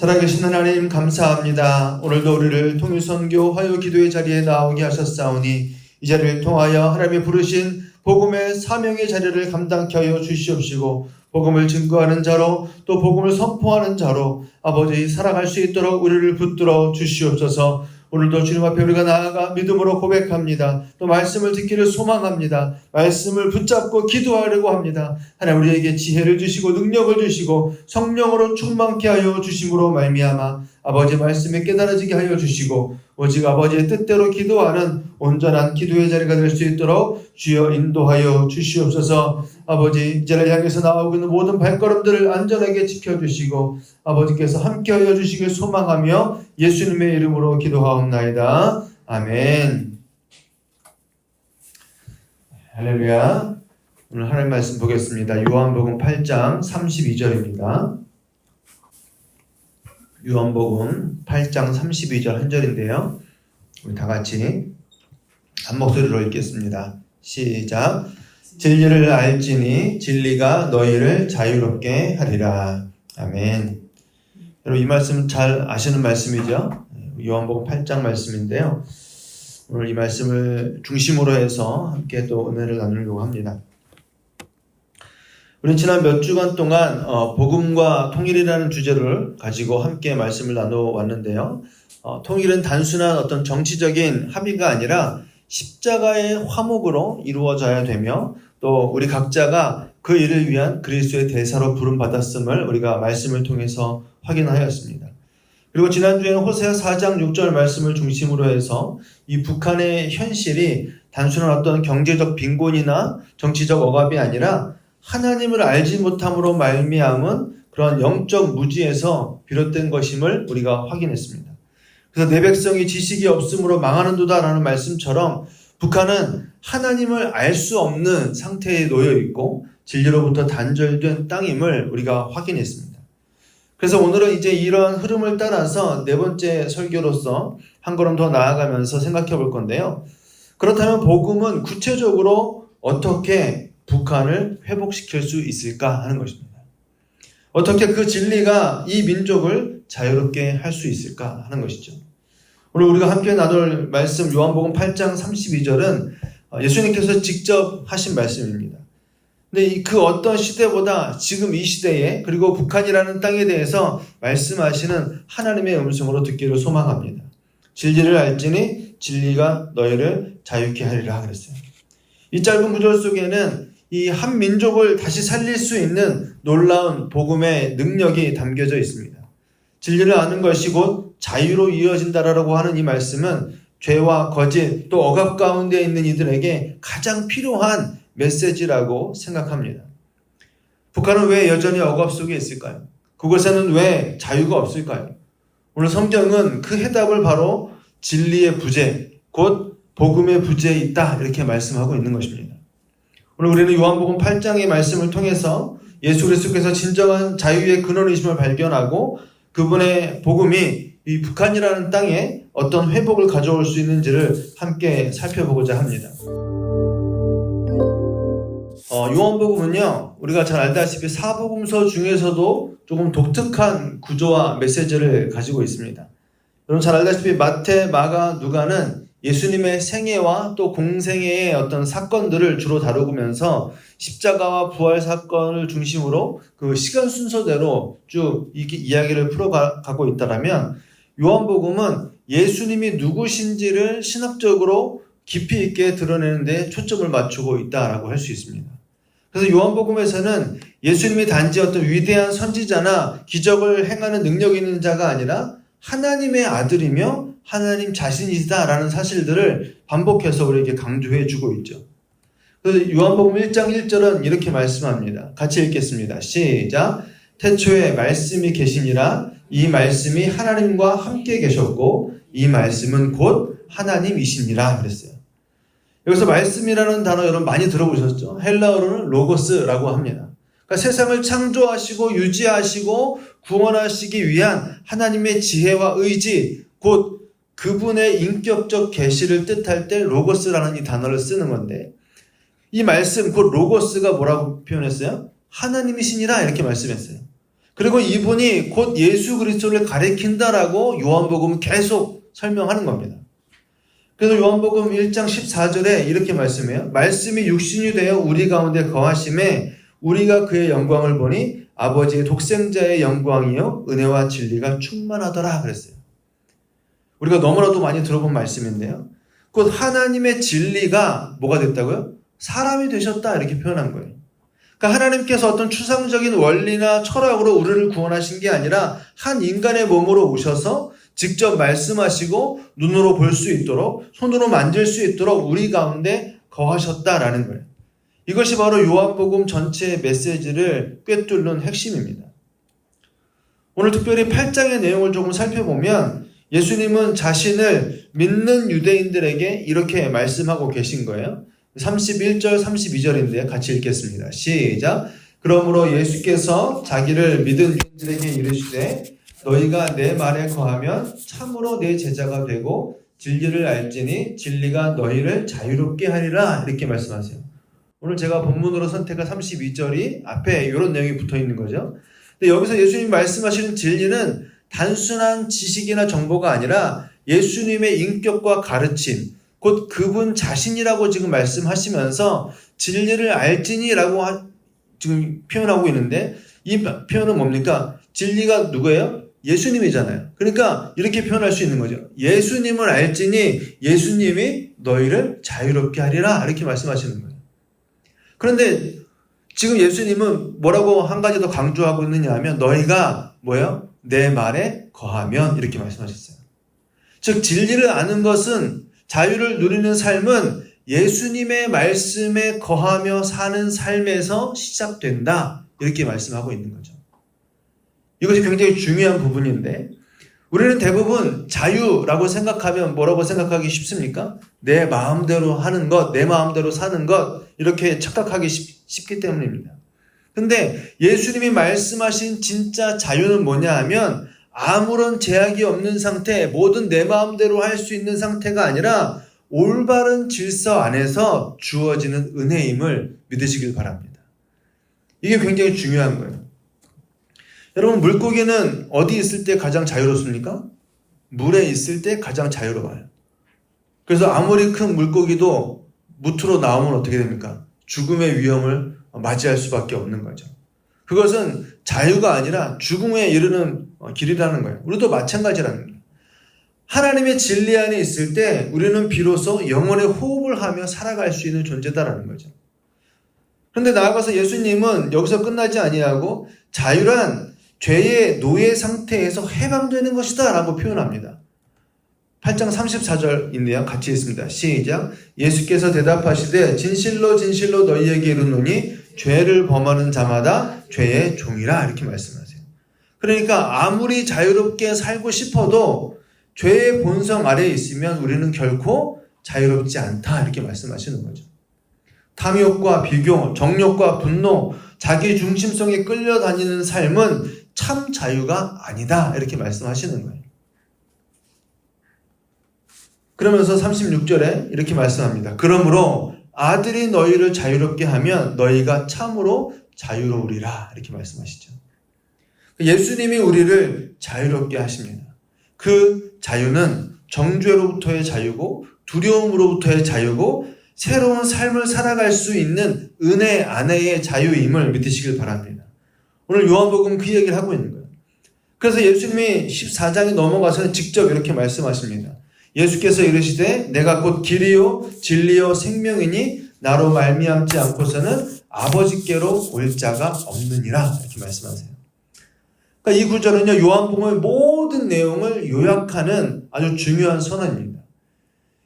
살아계신 하나님 감사합니다. 오늘도 우리를 통일선교 화요기도의 자리에 나오게 하셨사오니 이 자리를 통하여 하나님이 부르신 복음의 사명의 자리를 감당케 하여 주시옵시고 복음을 증거하는 자로 또 복음을 선포하는 자로 아버지 살아갈 수 있도록 우리를 붙들어 주시옵소서. 오늘도 주님 앞에 우리가 나아가 믿음으로 고백합니다. 또 말씀을 듣기를 소망합니다. 말씀을 붙잡고 기도하려고 합니다. 하나님 우리에게 지혜를 주시고 능력을 주시고 성령으로 충만케 하여 주심으로 말미암아 아버지 말씀에 깨달아지게 하여 주시고 오직 아버지의 뜻대로 기도하는 온전한 기도의 자리가 될 수 있도록 주여 인도하여 주시옵소서. 아버지 이제를 향해서 나오고 있는 모든 발걸음들을 안전하게 지켜주시고 아버지께서 함께하여 주시길 소망하며 예수님의 이름으로 기도하옵나이다. 아멘. 할렐루야. 오늘 하나님 말씀 보겠습니다. 요한복음 8장 32절입니다. 요한복음 8장 32절 한 절인데요. 우리 다 같이 한 목소리로 읽겠습니다. 시작. 진리를 알지니 진리가 너희를 자유롭게 하리라. 아멘. 여러분 이 말씀 잘 아시는 말씀이죠. 요한복음 8장 말씀인데요. 오늘 이 말씀을 중심으로 해서 함께 또 은혜를 나누려고 합니다. 우리는 지난 몇 주간 동안 복음과 통일이라는 주제를 가지고 함께 말씀을 나눠왔는데요. 통일은 단순한 어떤 정치적인 합의가 아니라 십자가의 화목으로 이루어져야 되며 또 우리 각자가 그 일을 위한 그리스도의 대사로 부름받았음을 우리가 말씀을 통해서 확인하였습니다. 그리고 지난주에는 호세아 4장 6절 말씀을 중심으로 해서 이 북한의 현실이 단순한 어떤 경제적 빈곤이나 정치적 억압이 아니라 하나님을 알지 못함으로 말미암은 그런 영적 무지에서 비롯된 것임을 우리가 확인했습니다. 그래서 내 백성이 지식이 없으므로 망하는도다라는 말씀처럼 북한은 하나님을 알 수 없는 상태에 놓여 있고 진리로부터 단절된 땅임을 우리가 확인했습니다. 그래서 오늘은 이제 이러한 흐름을 따라서 네 번째 설교로서 한 걸음 더 나아가면서 생각해 볼 건데요. 그렇다면 복음은 구체적으로 어떻게 북한을 회복시킬 수 있을까 하는 것입니다. 어떻게 그 진리가 이 민족을 자유롭게 할 수 있을까 하는 것이죠. 오늘 우리가 함께 나눌 말씀 요한복음 8장 32절은 예수님께서 직접 하신 말씀입니다. 근데 그 어떤 시대보다 지금 이 시대에 그리고 북한이라는 땅에 대해서 말씀하시는 하나님의 음성으로 듣기를 소망합니다. 진리를 알지니 진리가 너희를 자유케 하리라 그랬어요. 이 짧은 구절 속에는 이 한 민족을 다시 살릴 수 있는 놀라운 복음의 능력이 담겨져 있습니다. 진리를 아는 것이 곧 자유로 이어진다라고 하는 이 말씀은 죄와 거짓 또 억압 가운데 있는 이들에게 가장 필요한 메시지라고 생각합니다. 북한은 왜 여전히 억압 속에 있을까요? 그곳에는 왜 자유가 없을까요? 오늘 성경은 그 해답을 바로 진리의 부재, 곧 복음의 부재에 있다 이렇게 말씀하고 있는 것입니다. 오늘 우리는 요한복음 8장의 말씀을 통해서 예수 그리스도께서 진정한 자유의 근원이심을 발견하고 그분의 복음이 이 북한이라는 땅에 어떤 회복을 가져올 수 있는지를 함께 살펴보고자 합니다. 요한복음은요, 우리가 잘 알다시피 사복음서 중에서도 조금 독특한 구조와 메시지를 가지고 있습니다. 여러분 잘 알다시피 마태, 마가, 누가는 예수님의 생애와 또 공생애의 어떤 사건들을 주로 다루면서 십자가와 부활 사건을 중심으로 그 시간 순서대로 쭉 이야기를 풀어가고 있다라면 요한복음은 예수님이 누구신지를 신학적으로 깊이 있게 드러내는 데 초점을 맞추고 있다라고 할 수 있습니다. 그래서 요한복음에서는 예수님이 단지 어떤 위대한 선지자나 기적을 행하는 능력 있는 자가 아니라 하나님의 아들이며 하나님 자신이시다라는 사실들을 반복해서 우리에게 강조해 주고 있죠. 그래서 요한복음 1장 1절은 이렇게 말씀합니다. 같이 읽겠습니다. 시작. 태초에 말씀이 계시니라. 이 말씀이 하나님과 함께 계셨고 이 말씀은 곧 하나님이시니라 그랬어요. 여기서 말씀이라는 단어 여러분 많이 들어보셨죠? 헬라어로는 로고스라고 합니다. 그러니까 세상을 창조하시고 유지하시고 구원하시기 위한 하나님의 지혜와 의지, 곧 그분의 인격적 계시를 뜻할 때 로고스라는 이 단어를 쓰는 건데 이 말씀, 곧 로고스가 뭐라고 표현했어요? 하나님이시니라 이렇게 말씀했어요. 그리고 이분이 곧 예수 그리스도를 가리킨다라고 요한복음은 계속 설명하는 겁니다. 그래서 요한복음 1장 14절에 이렇게 말씀해요. 말씀이 육신이 되어 우리 가운데 거하심에 우리가 그의 영광을 보니 아버지의 독생자의 영광이요 은혜와 진리가 충만하더라 그랬어요. 우리가 너무나도 많이 들어본 말씀인데요. 곧 하나님의 진리가 뭐가 됐다고요? 사람이 되셨다 이렇게 표현한 거예요. 그러니까 하나님께서 어떤 추상적인 원리나 철학으로 우리를 구원하신 게 아니라 한 인간의 몸으로 오셔서 직접 말씀하시고 눈으로 볼 수 있도록 손으로 만질 수 있도록 우리 가운데 거하셨다라는 거예요. 이것이 바로 요한복음 전체의 메시지를 꿰뚫는 핵심입니다. 오늘 특별히 8장의 내용을 조금 살펴보면 예수님은 자신을 믿는 유대인들에게 이렇게 말씀하고 계신 거예요. 31절 32절인데 같이 읽겠습니다. 시작. 그러므로 예수께서 자기를 믿은 유대인들에게 이르시되 너희가 내 말에 거하면 참으로 내 제자가 되고 진리를 알지니 진리가 너희를 자유롭게 하리라 이렇게 말씀하세요. 오늘 제가 본문으로 선택한 32절이 앞에 이런 내용이 붙어 있는 거죠. 근데 여기서 예수님이 말씀하시는 진리는 단순한 지식이나 정보가 아니라 예수님의 인격과 가르침, 곧 그분 자신이라고 지금 말씀하시면서 진리를 알지니라고 지금 표현하고 있는데 이 표현은 뭡니까? 진리가 누구예요? 예수님이잖아요. 그러니까 이렇게 표현할 수 있는 거죠. 예수님을 알지니 예수님이 너희를 자유롭게 하리라 이렇게 말씀하시는 거예요. 그런데 지금 예수님은 뭐라고 한 가지 더 강조하고 있느냐 하면 너희가 뭐예요? 내 말에 거하면 이렇게 말씀하셨어요. 즉 진리를 아는 것은 자유를 누리는 삶은 예수님의 말씀에 거하며 사는 삶에서 시작된다 이렇게 말씀하고 있는 거죠. 이것이 굉장히 중요한 부분인데 우리는 대부분 자유라고 생각하면 뭐라고 생각하기 쉽습니까? 내 마음대로 하는 것, 내 마음대로 사는 것 이렇게 착각하기 쉽기 때문입니다. 근데 예수님이 말씀하신 진짜 자유는 뭐냐 하면 아무런 제약이 없는 상태, 뭐든 내 마음대로 할 수 있는 상태가 아니라 올바른 질서 안에서 주어지는 은혜임을 믿으시길 바랍니다. 이게 굉장히 중요한 거예요. 여러분 물고기는 어디 있을 때 가장 자유롭습니까? 물에 있을 때 가장 자유로워요. 그래서 아무리 큰 물고기도 무트로 나오면 어떻게 됩니까? 죽음의 위험을 맞이할 수밖에 없는 거죠. 그것은 자유가 아니라 죽음에 이르는 길이라는 거예요. 우리도 마찬가지라는 거예요. 하나님의 진리 안에 있을 때 우리는 비로소 영혼의 호흡을 하며 살아갈 수 있는 존재다라는 거죠. 그런데 나아가서 예수님은 여기서 끝나지 아니하고 자유란 죄의 노예 상태에서 해방되는 것이다 라고 표현합니다. 8장 34절인데요. 같이 읽습니다. 시작. 예수께서 대답하시되 진실로 진실로 너희에게 이르노니 죄를 범하는 자마다 죄의 종이라 이렇게 말씀하세요. 그러니까 아무리 자유롭게 살고 싶어도 죄의 본성 아래에 있으면 우리는 결코 자유롭지 않다 이렇게 말씀하시는 거죠. 탐욕과 비교, 정욕과 분노, 자기 중심성에 끌려다니는 삶은 참 자유가 아니다 이렇게 말씀하시는 거예요. 그러면서 36절에 이렇게 말씀합니다. 그러므로 아들이 너희를 자유롭게 하면 너희가 참으로 자유로우리라 이렇게 말씀하시죠. 예수님이 우리를 자유롭게 하십니다. 그 자유는 정죄로부터의 자유고 두려움으로부터의 자유고 새로운 삶을 살아갈 수 있는 은혜 안에의 자유임을 믿으시길 바랍니다. 오늘 요한복음 그 얘기를 하고 있는 거예요. 그래서 예수님이 14장에 넘어가서는 직접 이렇게 말씀하십니다. 예수께서 이르시되 내가 곧 길이요 진리요 생명이니 나로 말미암지 않고서는 아버지께로 올 자가 없느니라 이렇게 말씀하세요. 그러니까 이 구절은요 요한복음의 모든 내용을 요약하는 아주 중요한 선언입니다.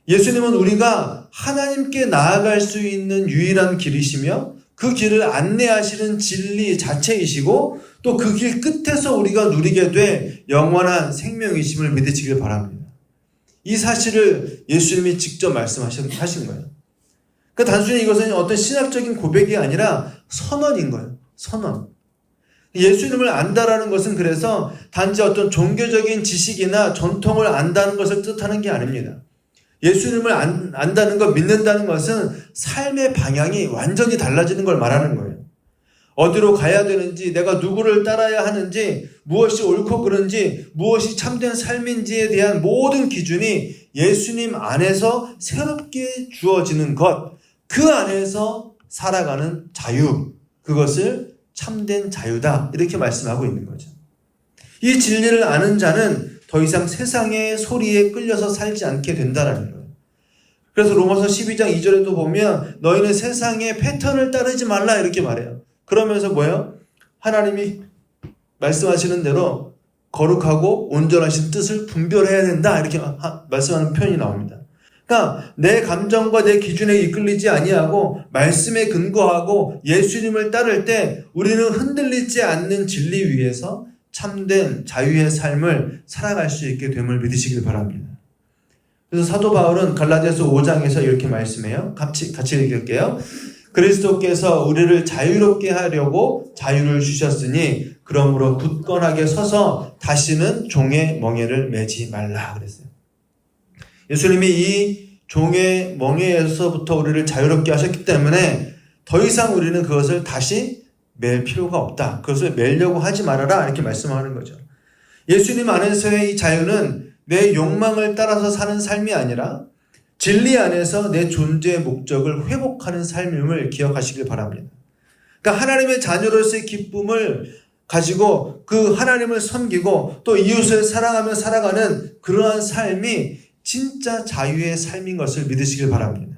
예수님은 우리가 하나님께 나아갈 수 있는 유일한 길이시며 그 길을 안내하시는 진리 자체이시고 또 그 길 끝에서 우리가 누리게 될 영원한 생명이심을 믿으시길 바랍니다. 이 사실을 예수님이 직접 말씀하신 거예요. 그러니까 단순히 이것은 어떤 신학적인 고백이 아니라 선언인 거예요. 선언. 예수님을 안다라는 것은 그래서 단지 어떤 종교적인 지식이나 전통을 안다는 것을 뜻하는 게 아닙니다. 예수님을 안다는 것, 믿는다는 것은 삶의 방향이 완전히 달라지는 걸 말하는 거예요. 어디로 가야 되는지, 내가 누구를 따라야 하는지, 무엇이 옳고 그른지, 무엇이 참된 삶인지에 대한 모든 기준이 예수님 안에서 새롭게 주어지는 것, 그 안에서 살아가는 자유, 그것을 참된 자유다, 이렇게 말씀하고 있는 거죠. 이 진리를 아는 자는 더 이상 세상의 소리에 끌려서 살지 않게 된다는 거예요. 그래서 로마서 12장 2절에도 보면 너희는 세상의 패턴을 따르지 말라 이렇게 말해요. 그러면서 뭐예요? 하나님이 말씀하시는 대로 거룩하고 온전하신 뜻을 분별해야 된다 이렇게 말씀하는 표현이 나옵니다. 그러니까 내 감정과 내 기준에 이끌리지 아니하고 말씀에 근거하고 예수님을 따를 때 우리는 흔들리지 않는 진리 위에서 참된 자유의 삶을 살아갈 수 있게 됨을 믿으시길 바랍니다. 그래서 사도 바울은 갈라디아서 5장에서 이렇게 말씀해요. 같이 읽을게요. 그리스도께서 우리를 자유롭게 하려고 자유를 주셨으니 그러므로 굳건하게 서서 다시는 종의 멍에를 매지 말라 그랬어요. 예수님이 이 종의 멍에에서부터 우리를 자유롭게 하셨기 때문에 더 이상 우리는 그것을 다시 맬 필요가 없다. 그것을 매려고 하지 말아라 이렇게 말씀하는 거죠. 예수님 안에서의 이 자유는 내 욕망을 따라서 사는 삶이 아니라 진리 안에서 내 존재의 목적을 회복하는 삶임을 기억하시길 바랍니다. 그러니까 하나님의 자녀로서의 기쁨을 가지고 그 하나님을 섬기고 또 이웃을 사랑하며 살아가는 그러한 삶이 진짜 자유의 삶인 것을 믿으시길 바랍니다.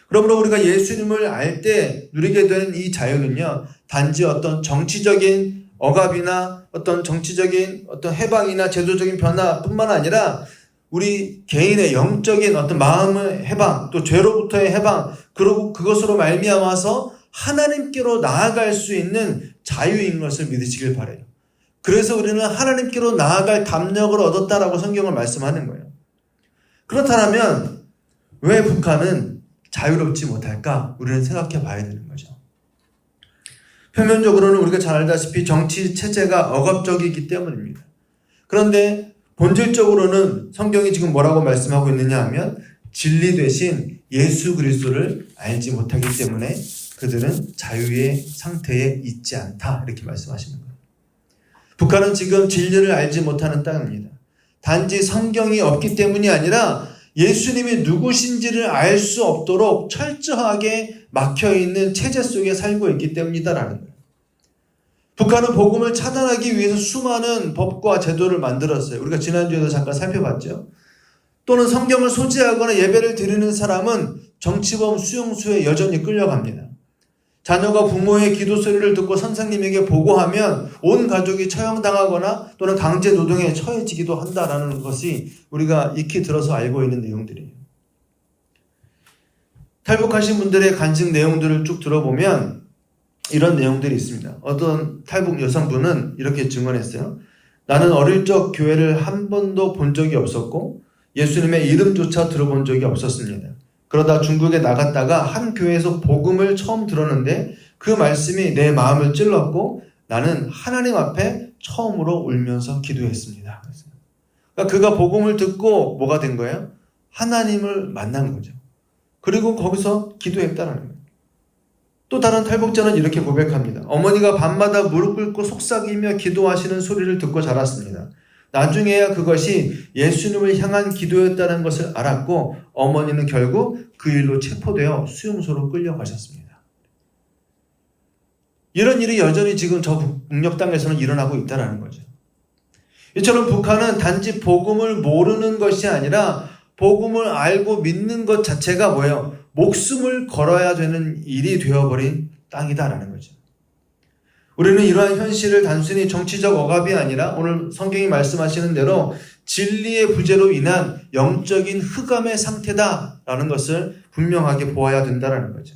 그러므로 우리가 예수님을 알 때 누리게 되는 이 자유는요, 단지 어떤 정치적인 억압이나 어떤 정치적인 어떤 해방이나 제도적인 변화뿐만 아니라 우리 개인의 영적인 어떤 마음의 해방, 또 죄로부터의 해방, 그리고 그것으로 말미암아서 하나님께로 나아갈 수 있는 자유인 것을 믿으시길 바라요. 그래서 우리는 하나님께로 나아갈 담력을 얻었다라고 성경을 말씀하는 거예요. 그렇다면 왜 북한은 자유롭지 못할까? 우리는 생각해 봐야 되는 거죠. 표면적으로는 우리가 잘 알다시피 정치 체제가 억압적이기 때문입니다. 그런데 본질적으로는 성경이 지금 뭐라고 말씀하고 있느냐 하면 진리 되신 예수 그리스도를 알지 못하기 때문에 그들은 자유의 상태에 있지 않다 이렇게 말씀하시는 거예요. 북한은 지금 진리를 알지 못하는 땅입니다. 단지 성경이 없기 때문이 아니라 예수님이 누구신지를 알 수 없도록 철저하게 막혀있는 체제 속에 살고 있기 때문이다라는 거예요. 북한은 복음을 차단하기 위해서 수많은 법과 제도를 만들었어요. 우리가 지난주에도 잠깐 살펴봤죠. 또는 성경을 소지하거나 예배를 드리는 사람은 정치범 수용소에 여전히 끌려갑니다. 자녀가 부모의 기도 소리를 듣고 선생님에게 보고하면 온 가족이 처형당하거나 또는 강제 노동에 처해지기도 한다라는 것이 우리가 익히 들어서 알고 있는 내용들이에요. 탈북하신 분들의 간증 내용들을 쭉 들어보면 이런 내용들이 있습니다. 어떤 탈북 여성분은 이렇게 증언했어요. 나는 어릴 적 교회를 한 번도 본 적이 없었고 예수님의 이름조차 들어본 적이 없었습니다. 그러다 중국에 나갔다가 한 교회에서 복음을 처음 들었는데 그 말씀이 내 마음을 찔렀고 나는 하나님 앞에 처음으로 울면서 기도했습니다. 그러니까 그가 복음을 듣고 뭐가 된 거예요? 하나님을 만난 거죠. 그리고 거기서 기도했다는 거예요. 또 다른 탈북자는 이렇게 고백합니다. 어머니가 밤마다 무릎 꿇고 속삭이며 기도하시는 소리를 듣고 자랐습니다. 나중에야 그것이 예수님을 향한 기도였다는 것을 알았고 어머니는 결국 그 일로 체포되어 수용소로 끌려가셨습니다. 이런 일이 여전히 지금 저 북녘 땅에서는 일어나고 있다는 거죠. 이처럼 북한은 단지 복음을 모르는 것이 아니라 복음을 알고 믿는 것 자체가 뭐예요? 목숨을 걸어야 되는 일이 되어버린 땅이다라는 거죠. 우리는 이러한 현실을 단순히 정치적 억압이 아니라 오늘 성경이 말씀하시는 대로 진리의 부재로 인한 영적인 흑암의 상태다라는 것을 분명하게 보아야 된다는 거죠.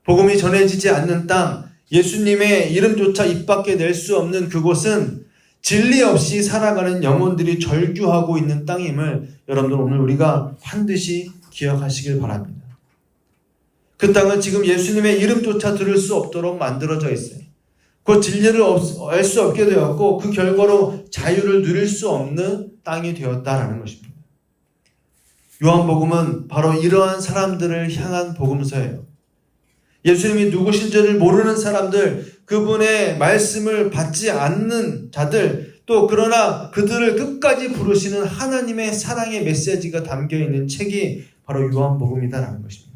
복음이 전해지지 않는 땅, 예수님의 이름조차 입 밖에 낼 수 없는 그곳은 진리 없이 살아가는 영혼들이 절규하고 있는 땅임을 여러분들 오늘 우리가 반드시 기억하시길 바랍니다. 그 땅은 지금 예수님의 이름조차 들을 수 없도록 만들어져 있어요. 그 진리를 알 수 없게 되었고 그 결과로 자유를 누릴 수 없는 땅이 되었다라는 것입니다. 요한복음은 바로 이러한 사람들을 향한 복음서예요. 예수님이 누구신지를 모르는 사람들, 그분의 말씀을 받지 않는 자들, 또 그러나 그들을 끝까지 부르시는 하나님의 사랑의 메시지가 담겨있는 책이 바로 요한복음이다라는 것입니다.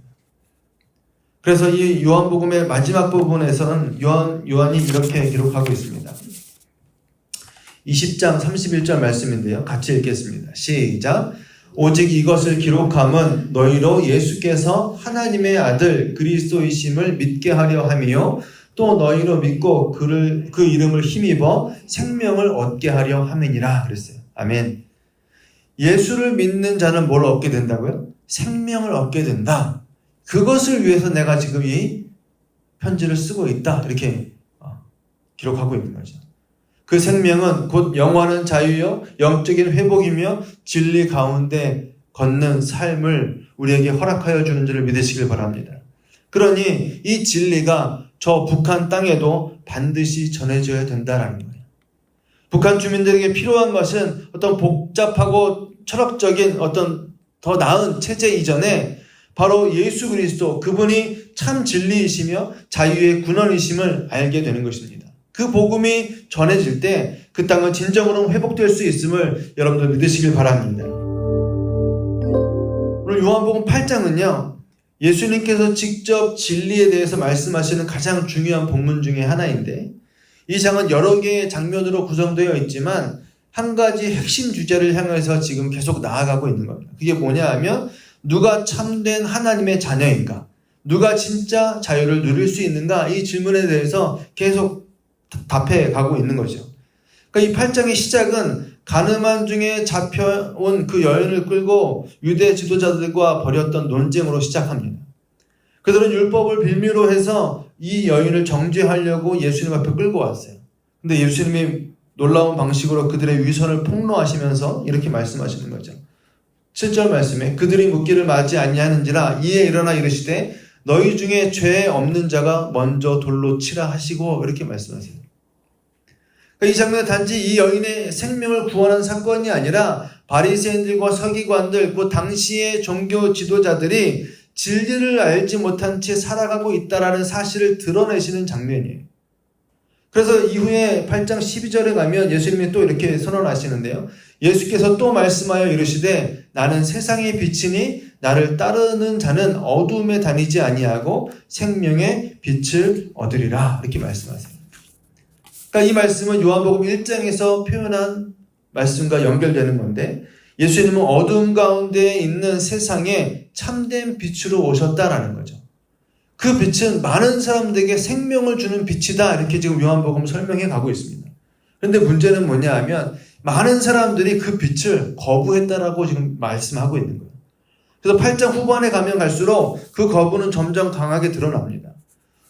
그래서 이 요한복음의 마지막 부분에서는 요한이 이렇게 기록하고 있습니다. 20장 31절 말씀인데요. 같이 읽겠습니다. 시작. 오직 이것을 기록함은 너희로 예수께서 하나님의 아들 그리스도이심을 믿게 하려 함이요 또 너희로 믿고 그 이름을 힘입어 생명을 얻게 하려 함이니라 그랬어요. 아멘. 예수를 믿는 자는 뭘 얻게 된다고요? 생명을 얻게 된다. 그것을 위해서 내가 지금 이 편지를 쓰고 있다. 이렇게 기록하고 있는 거죠. 그 생명은 곧 영원한 자유요, 영적인 회복이며 진리 가운데 걷는 삶을 우리에게 허락하여 주는 줄을 믿으시길 바랍니다. 그러니 이 진리가 저 북한 땅에도 반드시 전해져야 된다라는 거예요. 북한 주민들에게 필요한 것은 어떤 복잡하고 철학적인 어떤 더 나은 체제 이전에 바로 예수 그리스도, 그분이 참 진리이시며 자유의 군원이심을 알게 되는 것입니다. 그 복음이 전해질 때 그 땅은 진정으로 회복될 수 있음을 여러분들 믿으시길 바랍니다. 오늘 요한복음 8장은요. 예수님께서 직접 진리에 대해서 말씀하시는 가장 중요한 본문 중에 하나인데 이 장은 여러 개의 장면으로 구성되어 있지만 한 가지 핵심 주제를 향해서 지금 계속 나아가고 있는 겁니다. 그게 뭐냐 하면 누가 참된 하나님의 자녀인가? 누가 진짜 자유를 누릴 수 있는가? 이 질문에 대해서 계속 답해 가고 있는 거죠. 그러니까 이 8장의 시작은 가늠한 중에 잡혀온 그 여인을 끌고 유대 지도자들과 벌였던 논쟁으로 시작합니다. 그들은 율법을 빌미로 해서 이 여인을 정죄하려고 예수님 앞에 끌고 왔어요. 근데 예수님이 놀라운 방식으로 그들의 위선을 폭로하시면서 이렇게 말씀하시는 거죠. 7절 말씀에 그들이 묻기를 마지 아니하는지라 이에 일어나 이르시되 너희 중에 죄 없는 자가 먼저 돌로 치라 하시고 이렇게 말씀하세요. 이 장면은 단지 이 여인의 생명을 구원한 사건이 아니라 바리새인들과 서기관들, 그 당시의 종교 지도자들이 진리를 알지 못한 채 살아가고 있다는 사실을 드러내시는 장면이에요. 그래서 이후에 8장 12절에 가면 예수님이 또 이렇게 선언하시는데요. 예수께서 또 말씀하여 이르시되 나는 세상의 빛이니 나를 따르는 자는 어두움에 다니지 아니하고 생명의 빛을 얻으리라 이렇게 말씀하세요. 그러니까 이 말씀은 요한복음 1장에서 표현한 말씀과 연결되는 건데 예수님은 어두움 가운데 있는 세상에 참된 빛으로 오셨다라는 거죠. 그 빛은 많은 사람들에게 생명을 주는 빛이다 이렇게 지금 요한복음 설명해 가고 있습니다. 그런데 문제는 뭐냐 하면 많은 사람들이 그 빛을 거부했다라고 지금 말씀하고 있는 거예요. 그래서 8장 후반에 가면 갈수록 그 거부는 점점 강하게 드러납니다.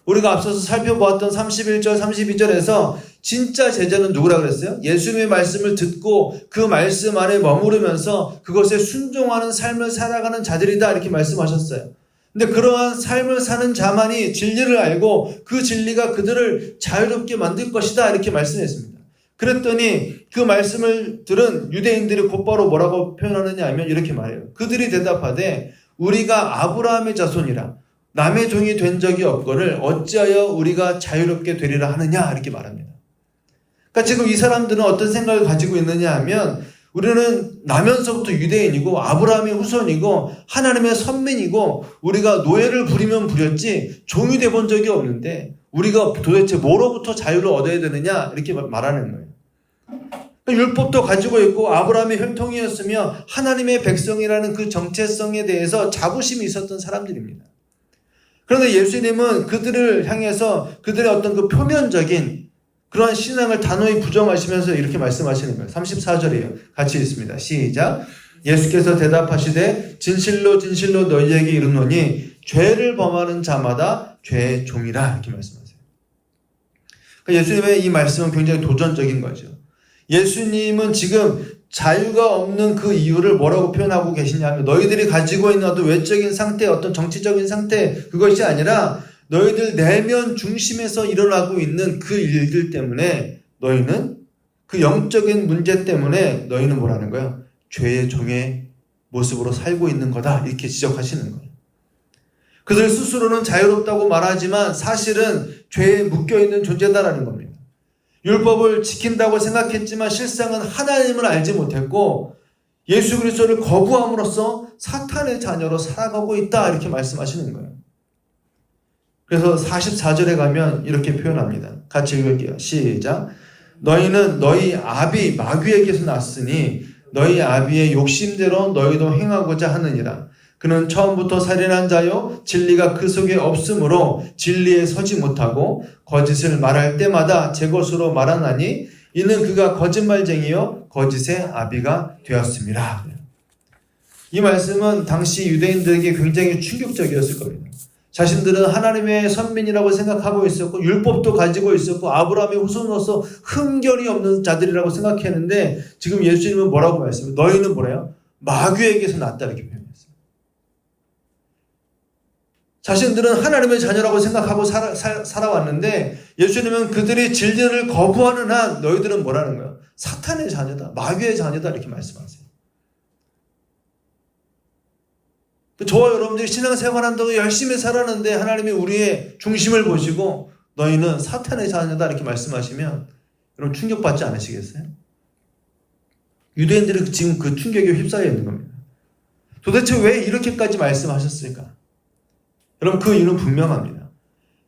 우리가 앞서서 살펴보았던 31절, 32절에서 진짜 제자는 누구라 그랬어요? 예수님의 말씀을 듣고 그 말씀 안에 머무르면서 그것에 순종하는 삶을 살아가는 자들이다 이렇게 말씀하셨어요. 근데 그러한 삶을 사는 자만이 진리를 알고 그 진리가 그들을 자유롭게 만들 것이다 이렇게 말씀했습니다. 그랬더니 그 말씀을 들은 유대인들이 곧바로 뭐라고 표현하느냐 하면 이렇게 말해요. 그들이 대답하되 우리가 아브라함의 자손이라 남의 종이 된 적이 없거늘 어찌하여 우리가 자유롭게 되리라 하느냐 이렇게 말합니다. 그러니까 지금 이 사람들은 어떤 생각을 가지고 있느냐 하면 우리는 나면서부터 유대인이고 아브라함의 후손이고 하나님의 선민이고 우리가 노예를 부리면 부렸지 종이 돼 본 적이 없는데 우리가 도대체 뭐로부터 자유를 얻어야 되느냐 이렇게 말하는 거예요. 율법도 가지고 있고 아브라함의 혈통이었으며 하나님의 백성이라는 그 정체성에 대해서 자부심이 있었던 사람들입니다. 그런데 예수님은 그들을 향해서 그들의 어떤 그 표면적인 그러한 신앙을 단호히 부정하시면서 이렇게 말씀하시는 거예요. 34절이에요. 같이 읽습니다. 시작. 예수께서 대답하시되 진실로 진실로 너희에게 이르노니 죄를 범하는 자마다 죄의 종이라 이렇게 말씀하세요. 그러니까 예수님의 이 말씀은 굉장히 도전적인 거죠. 예수님은 지금 자유가 없는 그 이유를 뭐라고 표현하고 계시냐면 너희들이 가지고 있는 어떤 외적인 상태, 어떤 정치적인 상태 그것이 아니라 너희들 내면 중심에서 일어나고 있는 그 일들 때문에 너희는 그 영적인 문제 때문에 너희는 뭐라는 거예요? 죄의 종의 모습으로 살고 있는 거다 이렇게 지적하시는 거예요. 그들 스스로는 자유롭다고 말하지만 사실은 죄에 묶여있는 존재다라는 겁니다. 율법을 지킨다고 생각했지만 실상은 하나님을 알지 못했고 예수 그리스도를 거부함으로써 사탄의 자녀로 살아가고 있다 이렇게 말씀하시는 거예요. 그래서 44절에 가면 이렇게 표현합니다. 같이 읽을게요. 시작. 너희는 너희 아비 마귀에게서 났으니 너희 아비의 욕심대로 너희도 행하고자 하느니라. 그는 처음부터 살인한 자요 진리가 그 속에 없으므로 진리에 서지 못하고 거짓을 말할 때마다 제 것으로 말하나니 이는 그가 거짓말쟁이요 거짓의 아비가 되었습니다. 이 말씀은 당시 유대인들에게 굉장히 충격적이었을 겁니다. 자신들은 하나님의 선민이라고 생각하고 있었고 율법도 가지고 있었고 아브라함의 후손으로서 흠결이 없는 자들이라고 생각했는데 지금 예수님은 뭐라고 말씀해요? 너희는 뭐래요? 마귀에게서 났다 이렇게 표현했어요. 자신들은 하나님의 자녀라고 생각하고 살아왔는데 예수님은 그들이 진리를 거부하는 한 너희들은 뭐라는 거예요? 사탄의 자녀다, 마귀의 자녀다 이렇게 말씀하세요. 저와 여러분들이 신앙생활한다고 열심히 살았는데 하나님이 우리의 중심을 보시고 너희는 사탄의 자녀다 이렇게 말씀하시면 여러분 충격받지 않으시겠어요? 유대인들이 지금 그 충격에 휩싸여 있는 겁니다. 도대체 왜 이렇게까지 말씀하셨을까? 여러분 그 이유는 분명합니다.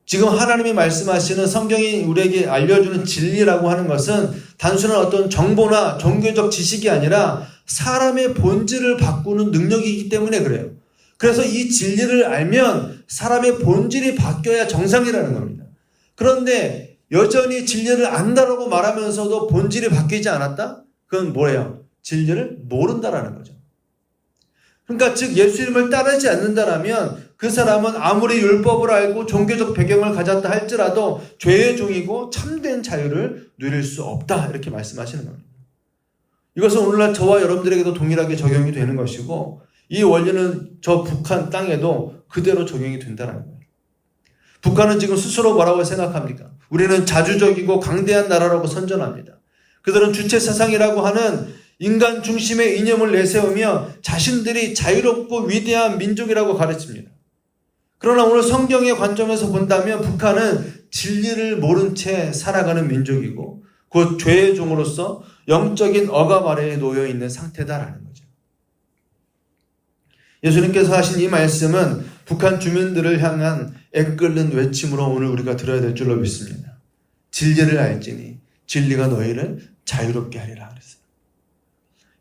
지금 하나님이 말씀하시는 성경이 우리에게 알려주는 진리라고 하는 것은 단순한 어떤 정보나 종교적 지식이 아니라 사람의 본질을 바꾸는 능력이기 때문에 그래요. 그래서 이 진리를 알면 사람의 본질이 바뀌어야 정상이라는 겁니다. 그런데 여전히 진리를 안다라고 말하면서도 본질이 바뀌지 않았다? 그건 뭐예요? 진리를 모른다라는 거죠. 그러니까 즉 예수님을 따르지 않는다라면 그 사람은 아무리 율법을 알고 종교적 배경을 가졌다 할지라도 죄의 종이고 참된 자유를 누릴 수 없다 이렇게 말씀하시는 겁니다. 이것은 오늘날 저와 여러분들에게도 동일하게 적용이 되는 것이고 이 원리는 저 북한 땅에도 그대로 적용이 된다는 거예요. 북한은 지금 스스로 뭐라고 생각합니까? 우리는 자주적이고 강대한 나라라고 선전합니다. 그들은 주체 사상이라고 하는 인간 중심의 이념을 내세우며 자신들이 자유롭고 위대한 민족이라고 가르칩니다. 그러나 오늘 성경의 관점에서 본다면 북한은 진리를 모른 채 살아가는 민족이고 곧 죄의 종으로서 영적인 억압 아래에 놓여 있는 상태다라는 거죠. 예수님께서 하신 이 말씀은 북한 주민들을 향한 애끓는 외침으로 오늘 우리가 들어야 될 줄로 믿습니다. 진리를 알지니 진리가 너희를 자유롭게 하리라 그랬어요.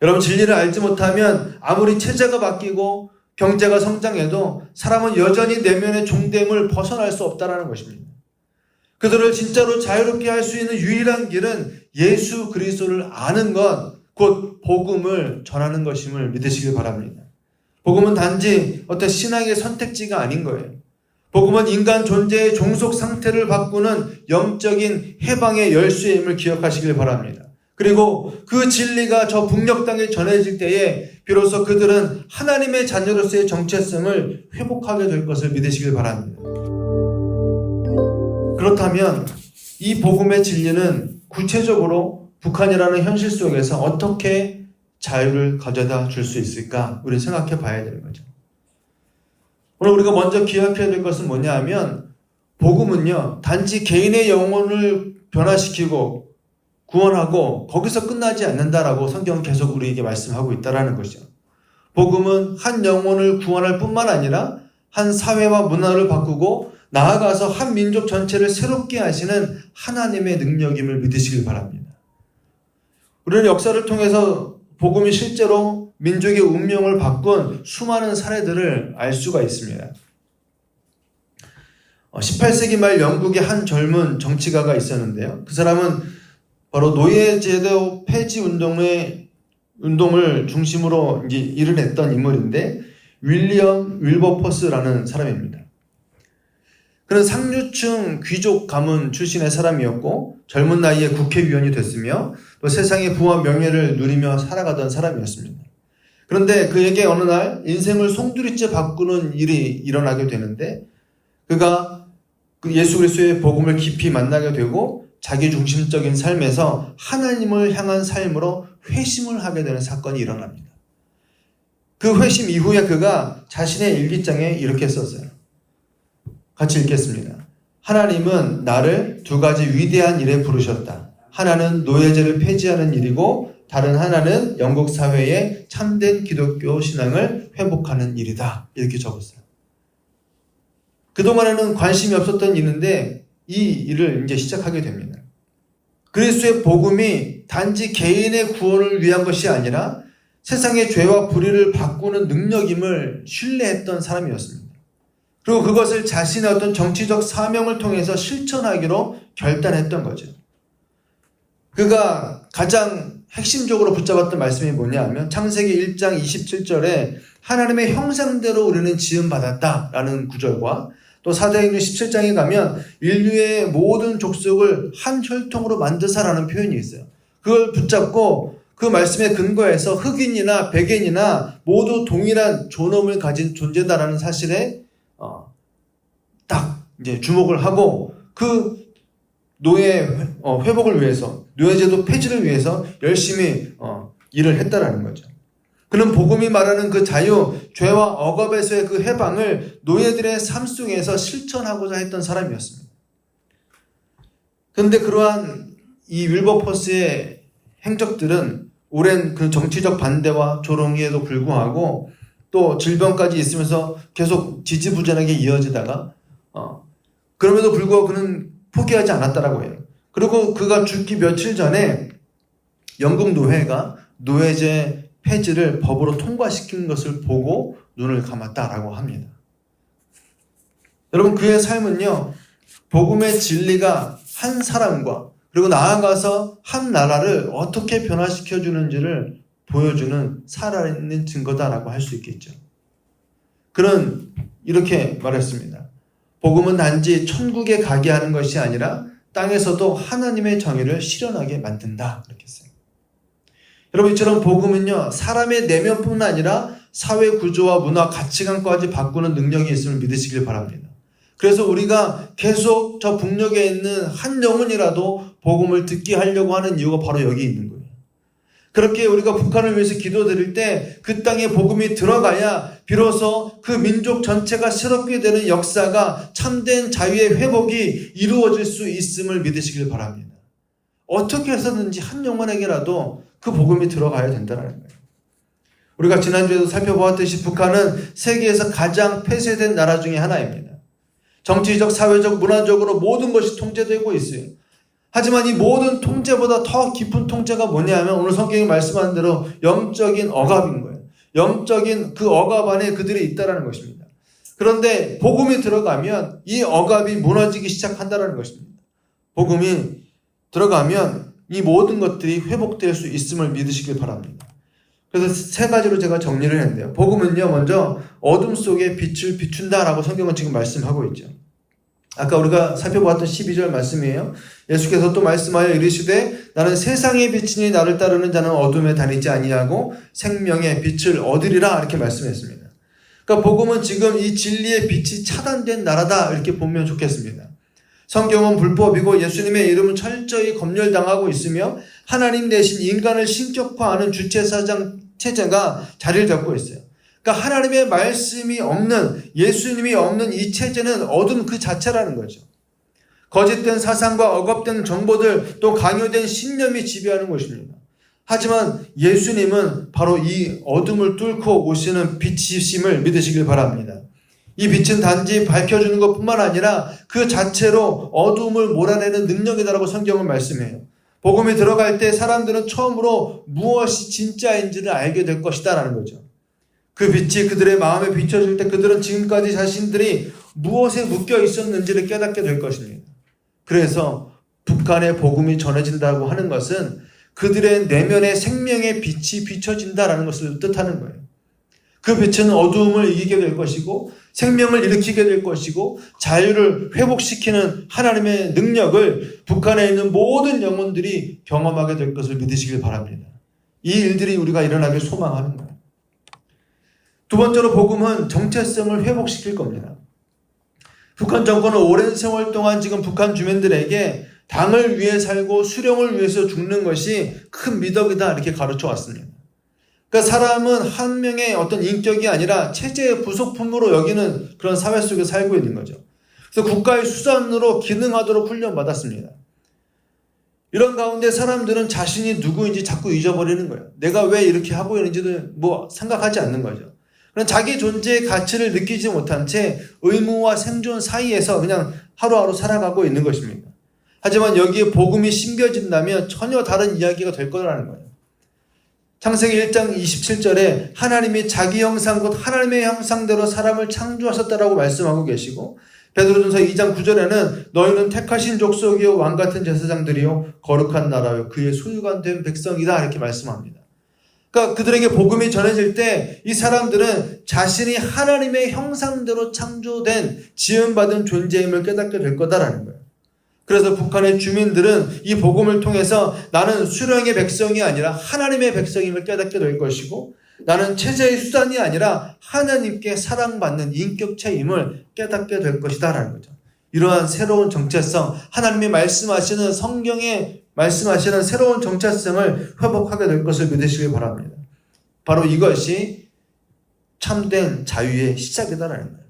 여러분 진리를 알지 못하면 아무리 체제가 바뀌고 경제가 성장해도 사람은 여전히 내면의 종됨을 벗어날 수 없다는 것입니다. 그들을 진짜로 자유롭게 할 수 있는 유일한 길은 예수 그리스도를 아는 것, 곧 복음을 전하는 것임을 믿으시길 바랍니다. 복음은 단지 어떤 신앙의 선택지가 아닌 거예요. 복음은 인간 존재의 종속 상태를 바꾸는 영적인 해방의 열쇠임을 기억하시길 바랍니다. 그리고 그 진리가 저 북녘 땅에 전해질 때에 비로소 그들은 하나님의 자녀로서의 정체성을 회복하게 될 것을 믿으시길 바랍니다. 그렇다면 이 복음의 진리는 구체적으로 북한이라는 현실 속에서 어떻게 자유를 가져다 줄 수 있을까? 우리 생각해 봐야 되는 거죠. 오늘 우리가 먼저 기억해야 될 것은 뭐냐 하면 복음은요 단지 개인의 영혼을 변화시키고 구원하고 거기서 끝나지 않는다라고 성경은 계속 우리에게 말씀하고 있다라는 것이죠. 복음은 한 영혼을 구원할 뿐만 아니라 한 사회와 문화를 바꾸고 나아가서 한 민족 전체를 새롭게 하시는 하나님의 능력임을 믿으시길 바랍니다. 우리는 역사를 통해서 복음이 실제로 민족의 운명을 바꾼 수많은 사례들을 알 수가 있습니다. 18세기 말 영국의 한 젊은 정치가가 있었는데요. 그 사람은 바로 노예제도 폐지 운동을 중심으로 이제 일을 했던 인물인데 윌리엄 윌버포스라는 사람입니다. 그는 상류층 귀족 가문 출신의 사람이었고 젊은 나이에 국회의원이 됐으며 또 세상의 부와 명예를 누리며 살아가던 사람이었습니다. 그런데 그에게 어느 날 인생을 송두리째 바꾸는 일이 일어나게 되는데 그가 예수 그리스도의 복음을 깊이 만나게 되고 자기 중심적인 삶에서 하나님을 향한 삶으로 회심을 하게 되는 사건이 일어납니다. 그 회심 이후에 그가 자신의 일기장에 이렇게 썼어요. 같이 읽겠습니다. 하나님은 나를 두 가지 위대한 일에 부르셨다. 하나는 노예제를 폐지하는 일이고 다른 하나는 영국 사회의 참된 기독교 신앙을 회복하는 일이다. 이렇게 적었어요. 그동안에는 관심이 없었던 일인데 이 일을 이제 시작하게 됩니다. 그리스도의 복음이 단지 개인의 구원을 위한 것이 아니라 세상의 죄와 불의를 바꾸는 능력임을 신뢰했던 사람이었습니다. 그리고 그것을 자신의 어떤 정치적 사명을 통해서 실천하기로 결단했던 거죠. 그가 가장 핵심적으로 붙잡았던 말씀이 뭐냐 하면 창세기 1장 27절에 하나님의 형상대로 우리는 지음받았다라는 구절과 또 사도행전 17장에 가면 인류의 모든 족속을 한 혈통으로 만드사라는 표현이 있어요. 그걸 붙잡고 그 말씀에 근거해서 흑인이나 백인이나 모두 동일한 존엄을 가진 존재다라는 사실에 딱 이제 주목을 하고 그 노예 회복을 위해서, 노예제도 폐지를 위해서 열심히 일을 했다라는 거죠. 그는 복음이 말하는 그 자유, 죄와 억압에서의 그 해방을 노예들의 삶 속에서 실천하고자 했던 사람이었습니다. 그런데 그러한 이 윌버포스의 행적들은 오랜 그 정치적 반대와 조롱에도 불구하고 또 질병까지 있으면서 계속 지지부진하게 이어지다가 그럼에도 불구하고 그는 포기하지 않았다라고 해요. 그리고 그가 죽기 며칠 전에 영국 노회가 노예제 폐지를 법으로 통과시킨 것을 보고 눈을 감았다라고 합니다. 여러분, 그의 삶은요, 복음의 진리가 한 사람과 그리고 나아가서 한 나라를 어떻게 변화시켜 주는지를 보여주는 살아있는 증거다라고 할 수 있겠죠. 그는 이렇게 말했습니다. 복음은 단지 천국에 가게 하는 것이 아니라 땅에서도 하나님의 정의를 실현하게 만든다. 이렇게 했어요. 여러분, 이처럼 복음은요, 사람의 내면뿐만 아니라 사회 구조와 문화, 가치관까지 바꾸는 능력이 있음을 믿으시길 바랍니다. 그래서 우리가 계속 저 북녘에 있는 한 영혼이라도 복음을 듣게 하려고 하는 이유가 바로 여기 있는 거예요. 그렇게 우리가 북한을 위해서 기도드릴 때 그 땅에 복음이 들어가야 비로소 그 민족 전체가 새롭게 되는 역사가 참된 자유의 회복이 이루어질 수 있음을 믿으시길 바랍니다. 어떻게 해서든지 한 영혼에게라도 그 복음이 들어가야 된다는 거예요. 우리가 지난주에도 살펴보았듯이 북한은 세계에서 가장 폐쇄된 나라 중에 하나입니다. 정치적, 사회적, 문화적으로 모든 것이 통제되고 있어요. 하지만 이 모든 통제보다 더 깊은 통제가 뭐냐면 오늘 성경이 말씀하는 대로 영적인 억압인 거예요. 영적인 그 억압 안에 그들이 있다는 것입니다. 그런데 복음이 들어가면 이 억압이 무너지기 시작한다는 것입니다. 복음이 들어가면 이 모든 것들이 회복될 수 있음을 믿으시길 바랍니다. 그래서 세 가지로 제가 정리를 했는데요. 복음은요, 먼저 어둠 속에 빛을 비춘다라고 성경은 지금 말씀하고 있죠. 아까 우리가 살펴보았던 12절 말씀이에요. 예수께서 또 말씀하여 이르시되 나는 세상의 빛이니 나를 따르는 자는 어둠에 다니지 아니하고 생명의 빛을 얻으리라 이렇게 말씀했습니다. 그러니까 복음은 지금 이 진리의 빛이 차단된 나라다 이렇게 보면 좋겠습니다. 성경은 불법이고 예수님의 이름은 철저히 검열당하고 있으며 하나님 대신 인간을 신격화하는 주체사상 체제가 자리를 잡고 있어요. 그러니까 하나님의 말씀이 없는, 예수님이 없는 이 체제는 어둠 그 자체라는 거죠. 거짓된 사상과 억압된 정보들, 또 강요된 신념이 지배하는 것입니다. 하지만 예수님은 바로 이 어둠을 뚫고 오시는 빛이심을 믿으시길 바랍니다. 이 빛은 단지 밝혀주는 것뿐만 아니라 그 자체로 어둠을 몰아내는 능력이다라고 성경은 말씀해요. 복음이 들어갈 때 사람들은 처음으로 무엇이 진짜인지를 알게 될 것이다 라는 거죠. 그 빛이 그들의 마음에 비춰질 때 그들은 지금까지 자신들이 무엇에 묶여 있었는지를 깨닫게 될 것입니다. 그래서 북한의 복음이 전해진다고 하는 것은 그들의 내면의 생명의 빛이 비춰진다라는 것을 뜻하는 거예요. 그 빛은 어두움을 이기게 될 것이고 생명을 일으키게 될 것이고 자유를 회복시키는 하나님의 능력을 북한에 있는 모든 영혼들이 경험하게 될 것을 믿으시길 바랍니다. 이 일들이 우리가 일어나길 소망하는 거예요. 두 번째로 복음은 정체성을 회복시킬 겁니다. 북한 정권은 오랜 세월 동안 지금 북한 주민들에게 당을 위해 살고 수령을 위해서 죽는 것이 큰 미덕이다 이렇게 가르쳐 왔습니다. 그러니까 사람은 한 명의 어떤 인격이 아니라 체제의 부속품으로 여기는 그런 사회 속에 살고 있는 거죠. 그래서 국가의 수단으로 기능하도록 훈련받았습니다. 이런 가운데 사람들은 자신이 누구인지 자꾸 잊어버리는 거예요. 내가 왜 이렇게 하고 있는지도 생각하지 않는 거죠. 그럼 자기 존재의 가치를 느끼지 못한 채 의무와 생존 사이에서 그냥 하루하루 살아가고 있는 것입니다. 하지만 여기에 복음이 심겨진다면 전혀 다른 이야기가 될 거라는 거예요. 창세기 1장 27절에 하나님이 자기 형상 곧 하나님의 형상대로 사람을 창조하셨다라고 말씀하고 계시고, 베드로전서 2장 9절에는 너희는 택하신 족속이요 왕같은 제사장들이요 거룩한 나라요 그의 소유가 된 백성이다 이렇게 말씀합니다. 그러니까 그들에게 복음이 전해질 때 이 사람들은 자신이 하나님의 형상대로 창조된 지음받은 존재임을 깨닫게 될 거다라는 거예요. 그래서 북한의 주민들은 이 복음을 통해서 나는 수령의 백성이 아니라 하나님의 백성임을 깨닫게 될 것이고, 나는 체제의 수단이 아니라 하나님께 사랑받는 인격체임을 깨닫게 될 것이다 라는 거죠. 이러한 새로운 정체성, 하나님이 말씀하시는 성경에 말씀하시는 새로운 정체성을 회복하게 될 것을 믿으시길 바랍니다. 바로 이것이 참된 자유의 시작이다라는 거예요.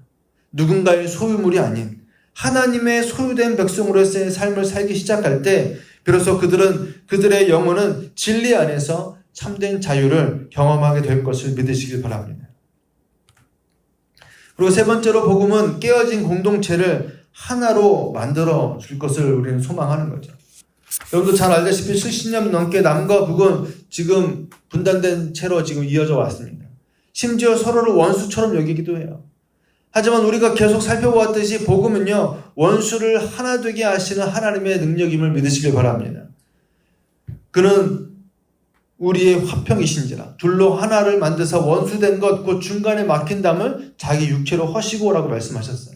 누군가의 소유물이 아닌 하나님의 소유된 백성으로서의 삶을 살기 시작할 때 비로소 그들의 영혼은 진리 안에서 참된 자유를 경험하게 될 것을 믿으시길 바랍니다. 그리고 세 번째로 복음은 깨어진 공동체를 하나로 만들어 줄 것을 우리는 소망하는 거죠. 여러분도 잘 알다시피 70년 넘게 남과 북은 지금 분단된 채로 지금 이어져 왔습니다. 심지어 서로를 원수처럼 여기기도 해요. 하지만 우리가 계속 살펴보았듯이 복음은요, 원수를 하나 되게 하시는 하나님의 능력임을 믿으시길 바랍니다. 그는 우리의 화평이신지라 둘로 하나를 만드사 원수된 것 곧 중간에 막힌 담을 자기 육체로 허시고라고 말씀하셨어요.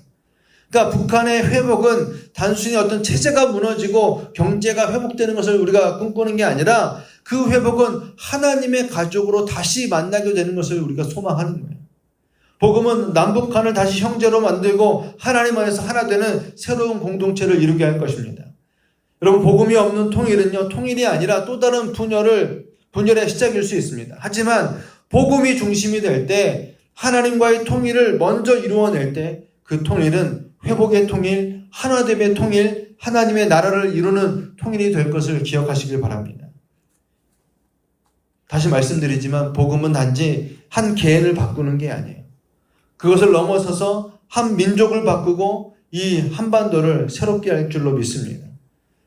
그러니까 북한의 회복은 단순히 어떤 체제가 무너지고 경제가 회복되는 것을 우리가 꿈꾸는 게 아니라 그 회복은 하나님의 가족으로 다시 만나게 되는 것을 우리가 소망하는 거예요. 복음은 남북한을 다시 형제로 만들고 하나님 안에서 하나 되는 새로운 공동체를 이루게 할 것입니다. 여러분, 복음이 없는 통일은요, 통일이 아니라 또 다른 분열의 시작일 수 있습니다. 하지만 복음이 중심이 될 때 하나님과의 통일을 먼저 이루어낼 때 그 통일은 회복의 통일, 하나됨의 통일, 하나님의 나라를 이루는 통일이 될 것을 기억하시길 바랍니다. 다시 말씀드리지만 복음은 단지 한 개인을 바꾸는 게 아니에요. 그것을 넘어서서 한 민족을 바꾸고 이 한반도를 새롭게 할 줄로 믿습니다.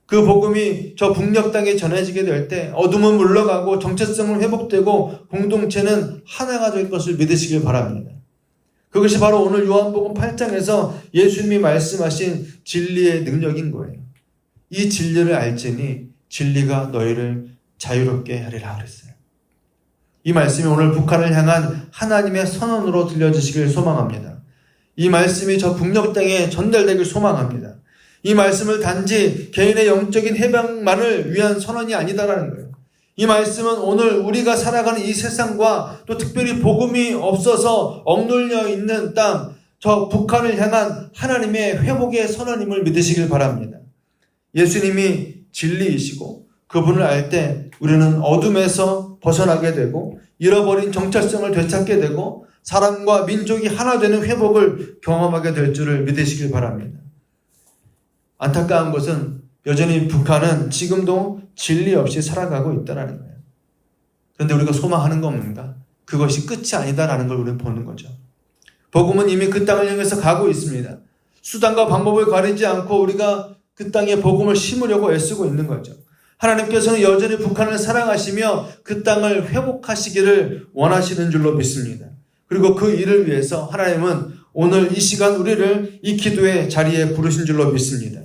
그 복음이 저 북녘 땅에 전해지게 될 때 어둠은 물러가고 정체성은 회복되고 공동체는 하나가 될 것을 믿으시길 바랍니다. 그것이 바로 오늘 요한복음 8장에서 예수님이 말씀하신 진리의 능력인 거예요. 이 진리를 알지니 진리가 너희를 자유롭게 하리라 그랬어요. 이 말씀이 오늘 북한을 향한 하나님의 선언으로 들려주시길 소망합니다. 이 말씀이 저 북녘 땅에 전달되길 소망합니다. 이 말씀을 단지 개인의 영적인 해방만을 위한 선언이 아니다라는 거예요. 이 말씀은 오늘 우리가 살아가는 이 세상과 또 특별히 복음이 없어서 억눌려 있는 땅, 저 북한을 향한 하나님의 회복의 선언임을 믿으시길 바랍니다. 예수님이 진리이시고 그분을 알 때 우리는 어둠에서 벗어나게 되고 잃어버린 정체성을 되찾게 되고 사람과 민족이 하나 되는 회복을 경험하게 될 줄을 믿으시길 바랍니다. 안타까운 것은 여전히 북한은 지금도 진리 없이 살아가고 있다는 거예요. 그런데 우리가 소망하는 건 뭔가? 그것이 끝이 아니다라는 걸 우리는 보는 거죠. 복음은 이미 그 땅을 향해서 가고 있습니다. 수단과 방법을 가리지 않고 우리가 그 땅에 복음을 심으려고 애쓰고 있는 거죠. 하나님께서는 여전히 북한을 사랑하시며 그 땅을 회복하시기를 원하시는 줄로 믿습니다. 그리고 그 일을 위해서 하나님은 오늘 이 시간 우리를 이 기도의 자리에 부르신 줄로 믿습니다.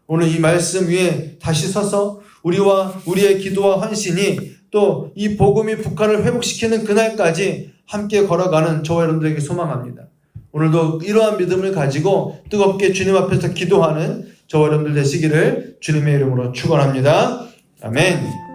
오늘 이 말씀 위에 다시 서서 우리와 우리의 기도와 헌신이 또 이 복음이 북한을 회복시키는 그날까지 함께 걸어가는 저와 여러분들에게 소망합니다. 오늘도 이러한 믿음을 가지고 뜨겁게 주님 앞에서 기도하는 저와 여러분들 되시기를 주님의 이름으로 축원합니다. 아멘.